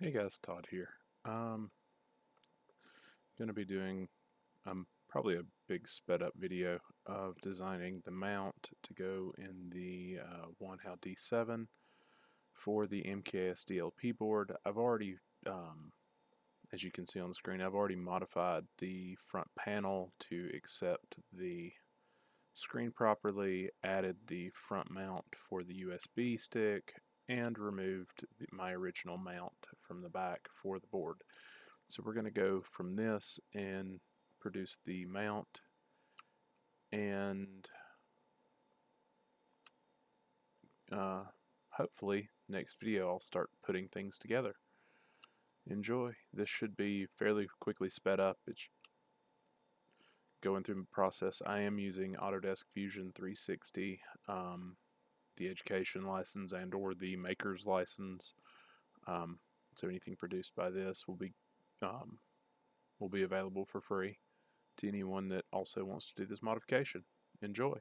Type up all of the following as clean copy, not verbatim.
Hey guys, Todd here. Going to be doing probably a big sped up video of designing the mount to go in the Wanhao D7 for the MKS DLP board. I've already, as you can see on the screen, I've already modified the front panel to accept the screen properly, added the front mount for the USB stick, and removed my original mount from the back for the board. So we're going to go from this and produce the mount, and hopefully next video I'll start putting things together. Enjoy. This should be fairly quickly sped up. It's going through the process. I am using Autodesk Fusion 360, the education license and or the maker's license. So anything produced by this will be available for free to anyone that also wants to do this modification. Enjoy.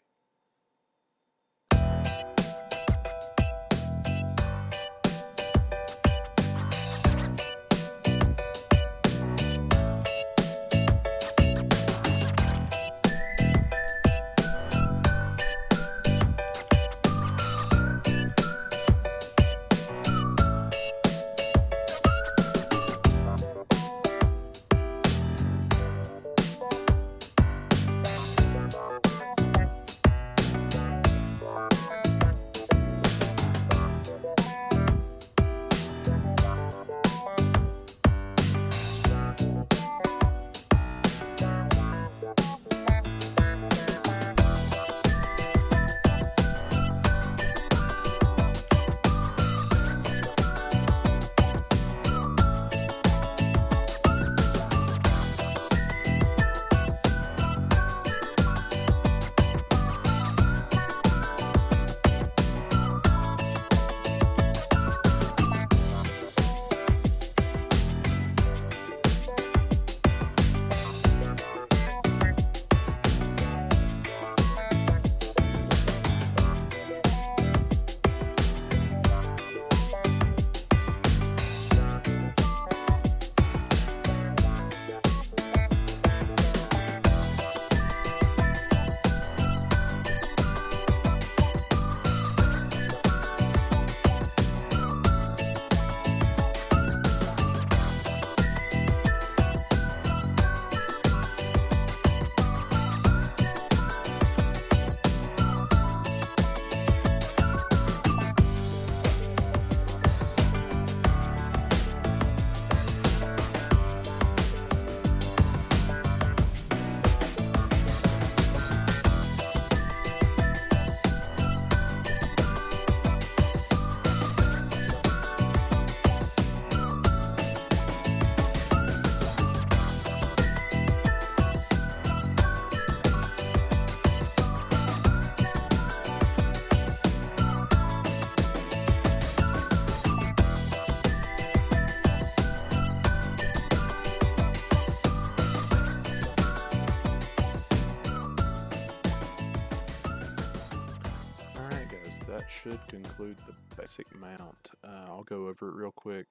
Alright guys, that should conclude the basic mount. I'll go over it real quick.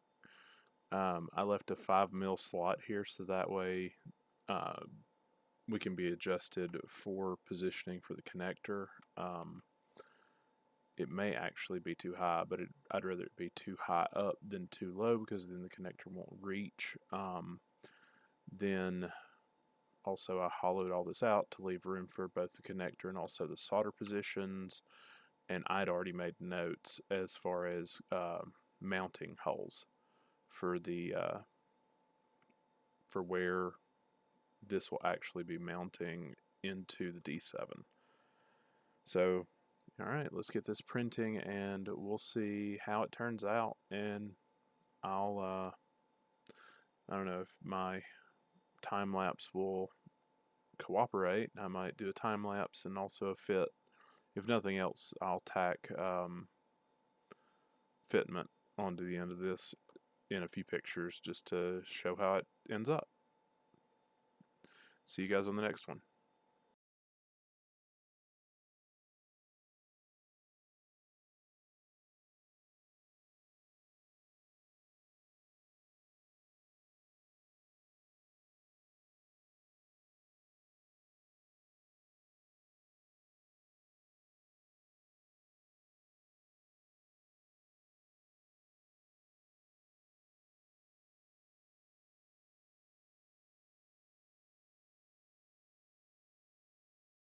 I left a 5mm slot here so that way we can be adjusted for positioning for the connector. It may actually be too high, but I'd rather it be too high up than too low because then the connector won't reach. Then also I hollowed all this out to leave room for both the connector and also the solder positions, and I'd already made notes as far as mounting holes for the for where this will actually be mounting into the D7. So alright, let's get this printing and we'll see how it turns out, and I'll I don't know if my time lapse will cooperate. I might do a time lapse and also a fit. If nothing else, I'll tack fitment onto the end of this in a few pictures just to show how it ends up. See you guys on the next one.